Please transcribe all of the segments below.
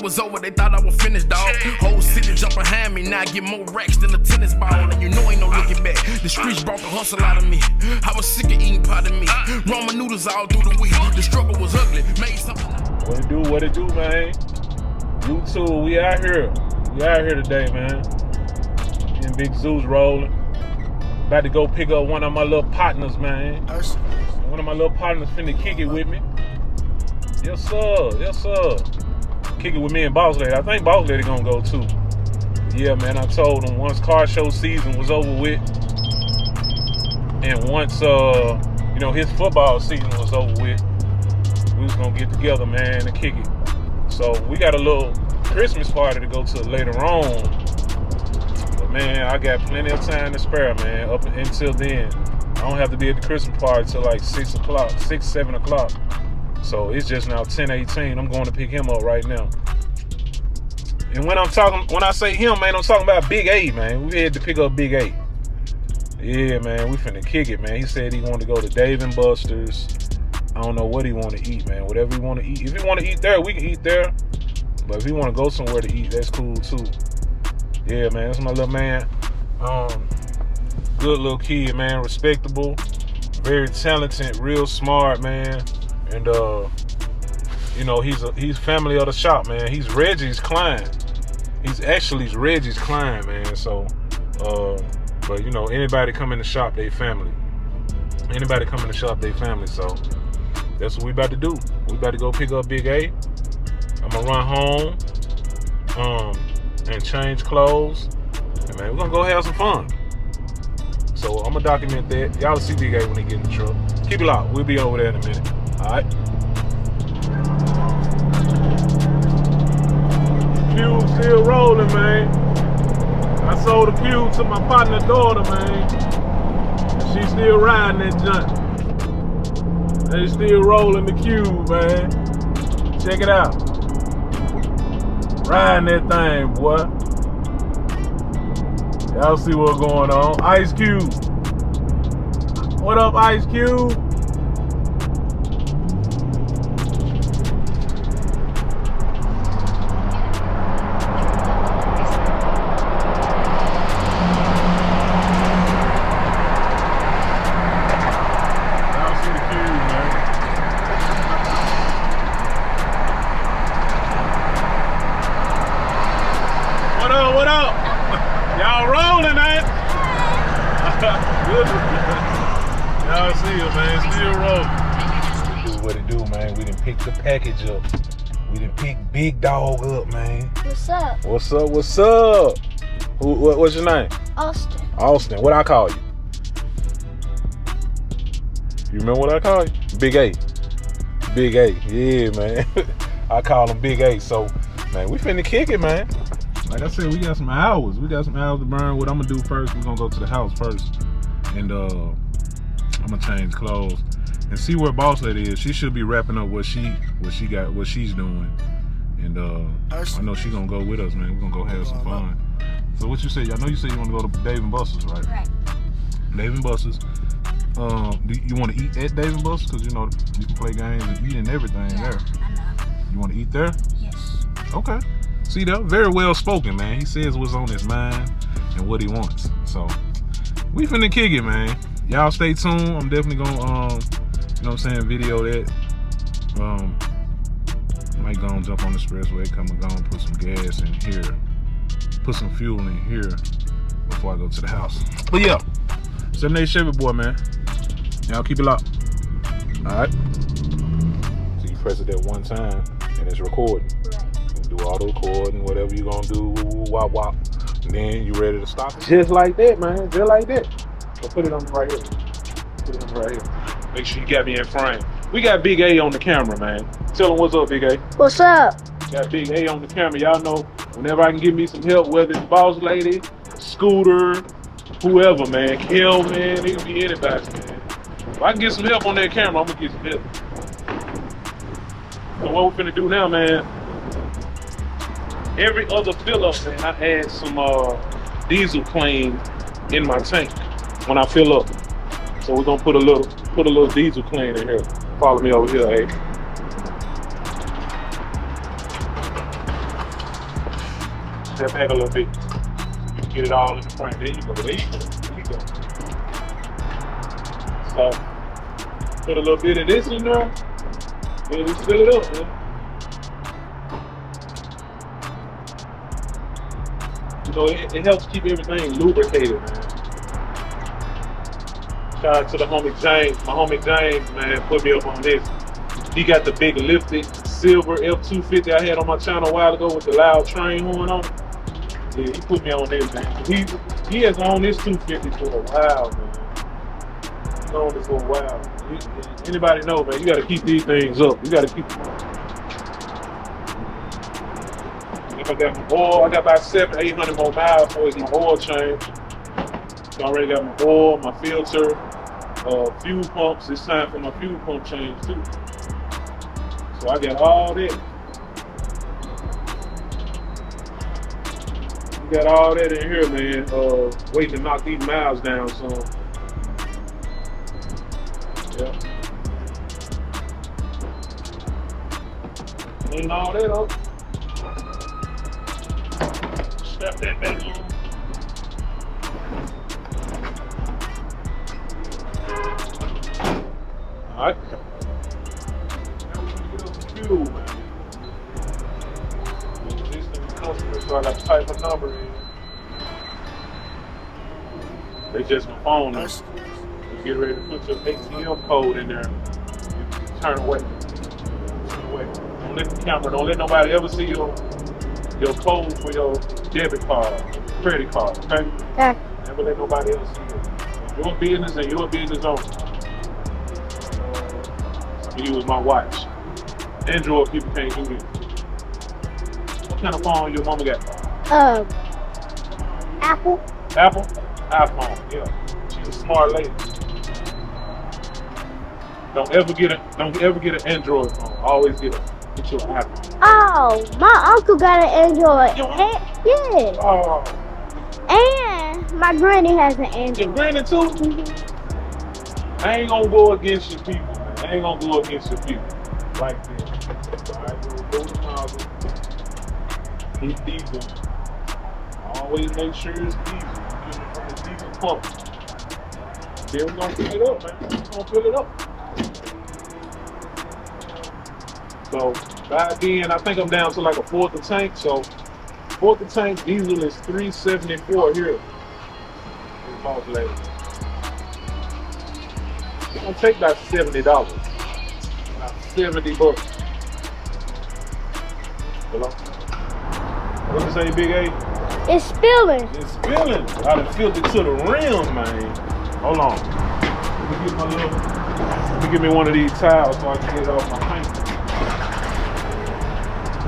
was over, they thought I was finished, dog. Whole city jump behind me, now I get more racks than a tennis ball. And you know ain't no looking back. The streets brought the hustle out of me. I was sick of eating pot of meat. Ramen noodles all through the week. The struggle was ugly. Made something. What it do, man? YouTube, we out here. We out here today, man. Me and Big Zoo's rolling. About to go pick up one of my little partners, man. One of my little partners finna kick it with me. Yes, sir. Yes, sir. Kick it with me and Boss Lady. I think Boss Lady gonna go too. Yeah, man, I told him once car show season was over with, and once, you know, his football season was over with, we was gonna get together, man, and kick it. So we got a little Christmas party to go to later on. But man, I got plenty of time to spare, man. Up until then, I don't have to be at the Christmas party till like 6 o'clock, 7 o'clock. So it's just now 10:18. I'm going to pick him up right now. And when I say him, man, I'm talking about Big A, man. We had to pick up Big A. Yeah, man, we finna kick it, man. He said he wanted to go to Dave & Buster's. I don't know what he want to eat, man. Whatever he want to eat. If he want to eat there, we can eat there. But if he want to go somewhere to eat, that's cool too. Yeah, man, that's my little man. Good little kid, man. Respectable, very talented, real smart, man. And you know, he's family of the shop, man. He's Reggie's client. He's Reggie's client, man. So, but you know, anybody come in the shop, they family. Anybody come in the shop, they family. So that's what we about to do. We about to go pick up Big A. I'm gonna run home, and change clothes, and man, we're gonna go have some fun. So I'm gonna document that. Y'all see Big A when he get in the truck. Keep it locked. We'll be over there in a minute. All right. Cube still rolling, man. I sold a cube to my partner's daughter, man. She's still riding that junk. They still rolling the cube, man. Check it out. Riding that thing, boy. Y'all see what's going on. Ice Cube. What up, Ice Cube? Pick the package up. We done pick Big Dog up, man. What's up? What's up? What's up? What's your name? Austin. Austin. What I call you? You remember what I call you? Big A. Big A. Yeah, man. I call him Big A. So, man, we finna kick it, man. Like I said, we got some hours. We got some hours to burn. What I'm gonna do first, we're gonna go to the house first, and I'm gonna change clothes. And see where Boss Lady is. She should be wrapping up what she's doing. And I know she's gonna go with us, man. We're gonna go have some fun. So what you say? I know you said you want to go to Dave & Buster's, right? Right. Dave & Buster's. Do you want to eat at Dave & Buster's? Because you know you can play games and eat and everything there. I know. You want to eat there? Yes. Okay. See, that very well spoken, man. He says what's on his mind and what he wants. So we finna kick it, man. Y'all stay tuned. I'm definitely gonna you know what I'm saying, video that. Might go and jump on the expressway, come and go and put some gas in here, put some fuel in here before I go to the house. But yeah, 78Chevyboi, man. Y'all keep it locked. Alright. So you press it that one time and it's recording. Right. You do all the recording, whatever you gonna do, wop wop. And then you ready to stop it. Just like that, man. Just like that. So put it on right here. Put it on right here. Make sure you got me in frame. We got Big A on the camera, man. Tell him what's up, Big A. What's up? Got Big A on the camera. Y'all know whenever I can give me some help, whether it's Boss Lady, Scooter, whoever, man. Kelvin, it can be anybody, man. If I can get some help on that camera, I'm gonna get some help. So what we're finna do now, man, every other fill up, man, I add some diesel clean in my tank when I fill up. So we're gonna put a little diesel clean in here. Follow me over here, hey. Step back a little bit. Get it all in the front. There you go. There you go. There you go. So, put a little bit of this in there. And just fill it up, man. You know, it helps keep everything lubricated, man. Shout out to the homie James. My homie James, man, put me up on this. He got the big lifted silver F250 I had on my channel a while ago with the loud train horn on it. Yeah, he put me on this, man. He has owned this 250 for a while, man. He's owned this for a while. Anybody know, man, you gotta keep these things up. You gotta keep If I got my oil, I got about 700-800 more miles before it's my oil change. So I already got my oil, my filter, fuel pumps. It's time for my fuel pump change too. So I got all that. We got all that in here, man. Waiting to knock these miles down soon. Yeah. Clean all that up. Step that back on. Alright. Now we're gonna get us some fuel, man. Customers, so I got to type a number in. They just my phone number. You get ready to put your ATM code in there. You turn away. Turn away. Don't let the camera, don't let nobody ever see your code for your debit card, credit card, okay? Yeah. Never let nobody else see it. Your business and your business only. Some of you was my watch. Android people can't do this. What kind of phone your mama got? Apple. Apple? iPhone, yeah. She's a smart lady. Don't ever get an Android phone. Always get your iPhone. Oh, my uncle got an Android. Your Yeah. Oh. And my granny has an Android. Your granny too? I ain't gonna go against your people, man. I ain't gonna go against your people like this. Alright, we'll go to Marlon. It's diesel. Always make sure it's diesel. Get it from the diesel pump. Then we're gonna fill it up, man. We're gonna fill it up. So by then, I think I'm down to like a fourth of tank. So fourth of tank diesel is $3.74 here. Boss lady. It's gonna take about $70. About $70. Hello? What you say, Big A? It's spilling. It's spilling. I done filled it to the rim, man. Hold on. Let me get me one of these towels so I can get it off my paint.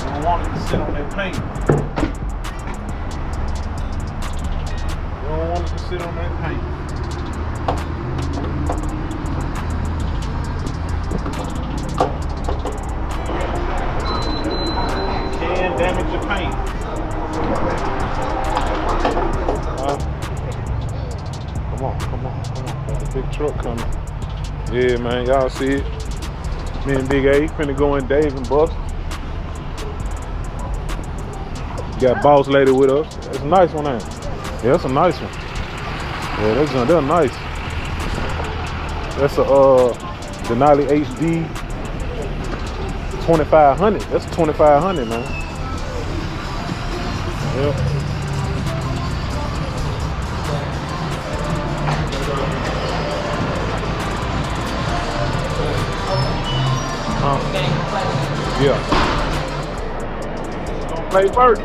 I don't want it to sit on that paint. You don't want it to sit on that paint. Can damage your paint. Come on. Got a big truck coming. Yeah, man, y'all see it. Me and Big A finna go in Dave and Buster. Got Boss Lady with us. That's a nice one, ain't it? Yeah, that's a nice one. Yeah, they're nice. That's a Denali HD 2500. That's a 2500, man. Yep. Yeah. Gonna play first.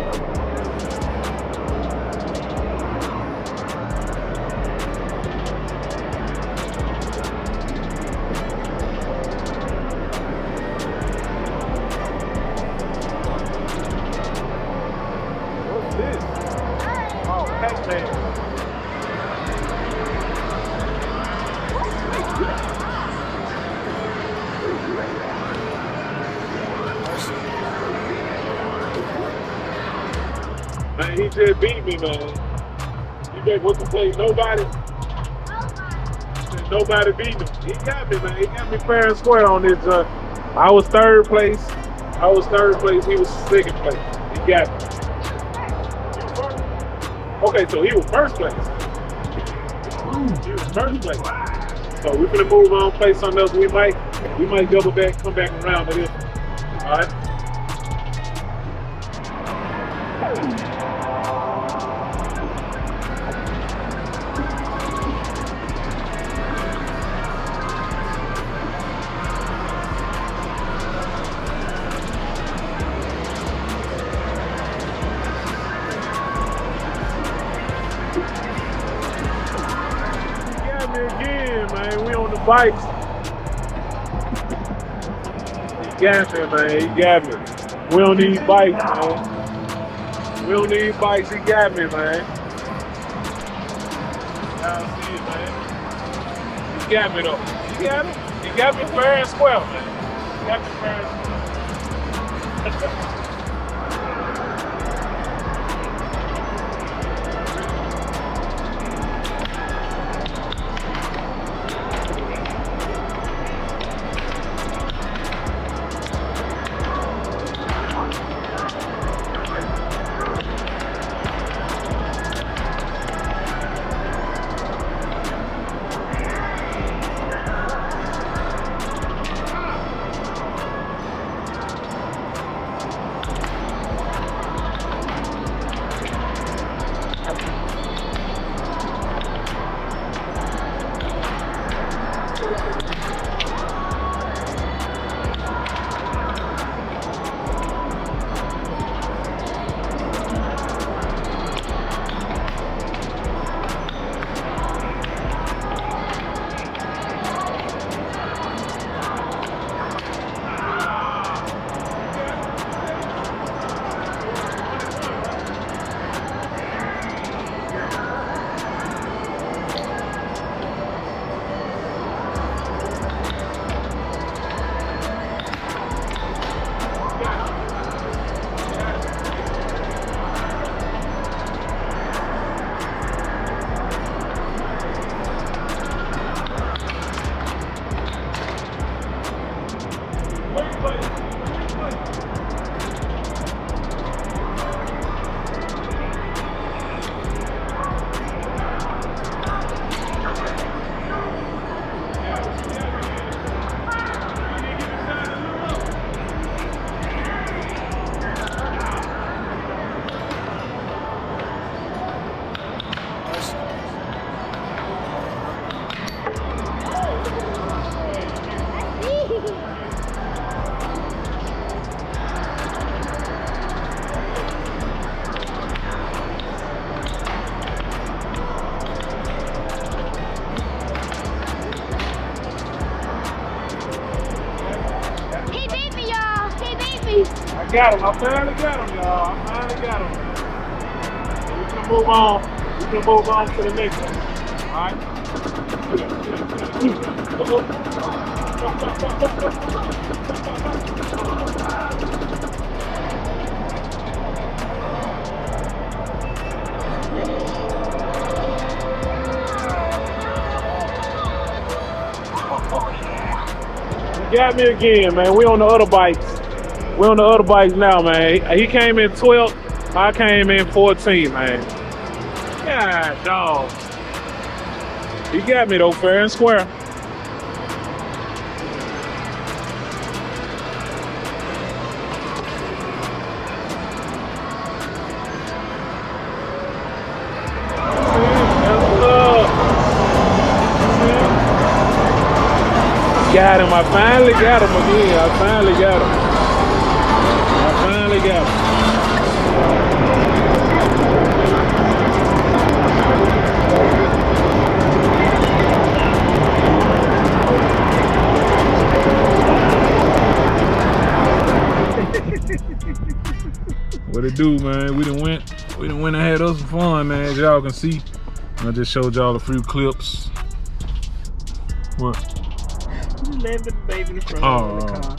What's this? Oh, Pac-Man. Man, he just beat me, man. He bet what to play? Nobody. Nobody beat him. He got me, man. He got me fair and square on this. I was third place. He was second place. He got me. Okay, so he was first place. He was first place. So we're gonna move on, play something else. We might double back, come back around to this. All right. Again, man, we on the bikes. He got me, man. He got me. We on these bikes, man. We on these bikes. He got me, man. Y'all see it, man. He got me though. He got me. He got me fair and square, man. He got me fair and square. Got him. I finally got him, y'all. I finally got him. We're gonna move on. We're gonna move on to the next one. All right. You got me again, man. We on the other bikes. We're on the other bikes now, man. He came in 12th, I came in 14th, man. God, dog. He got me though, fair and square. Got him. I finally got him again. I finally got him. Got him. What it do, man? We done went and had us some fun, man, as y'all can see. I just showed y'all a few clips. What? You landed the baby in the front of the car.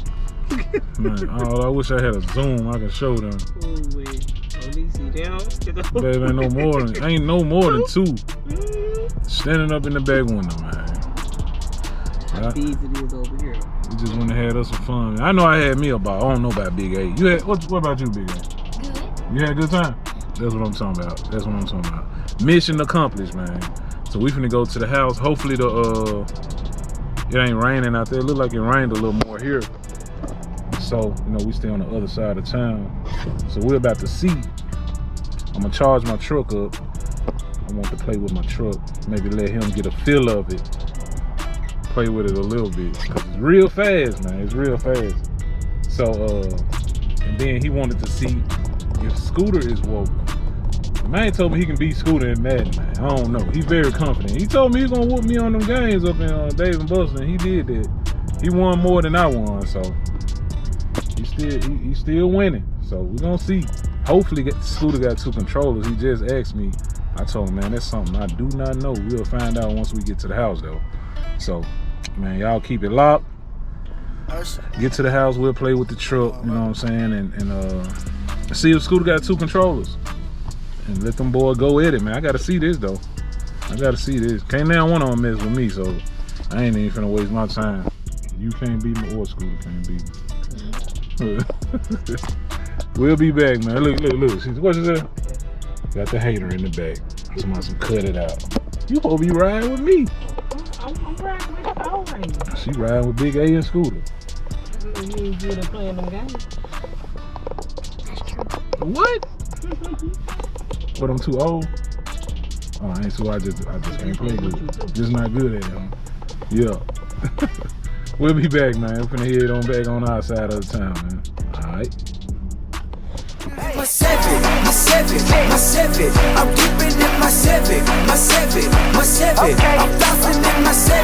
Man, I wish I had a zoom I could show them. Oh, wait. At least see them. Baby, ain't no more than two. Standing up in the back window, man. How big it is over here. We just went and had us some fun. I know I had me a ball. I don't know about Big A. You had what about you, Big A? Good. You had a good time? That's what I'm talking about. That's what I'm talking about. mission accomplished, man. So we finna go to the house. Hopefully it ain't raining out there. It look like it rained a little more here. So, you know, we stay on the other side of town. So we're about to see. I'm gonna charge my truck up. I want to play with my truck. Maybe let him get a feel of it. Play with it a little bit. Cause it's real fast, man. It's real fast. So, and then he wanted to see if Scooter is woke. The man told me he can beat Scooter in Madden, man. I don't know. He's very confident. He told me he's gonna whoop me on them games up in Dave and Buster, and he did that. He won more than I won, so he's still winning. So we're gonna see. Hopefully Scooter got 2 controllers. He just asked me. I told him, man, that's something I do not know. We'll find out once we get to the house though. So, man, y'all keep it locked. Get to the house, we'll play with the truck, you know what I'm saying, and see if Scooter got 2 controllers. And let them boys go at it, man. I gotta see this though. I gotta see this. Can't now one of them mess with me, so I ain't even finna waste my time. You can't beat me or Scooter can't beat me. We'll be back, man. Look. What's that? Got the hater in the back. Somebody cut it out. You supposed to be riding with me. I'm riding with the old lady. She riding with Big A and Scooter. You ain't good at playing them games. What? But I'm too old? Oh, I ain't so I just can't play good. Just not good at it, huh? Yeah. We'll be back, man. We're finna head on back on our side of the town, man. Alright. My seven, I'm keeping it my seven, I'm flossing in my seven.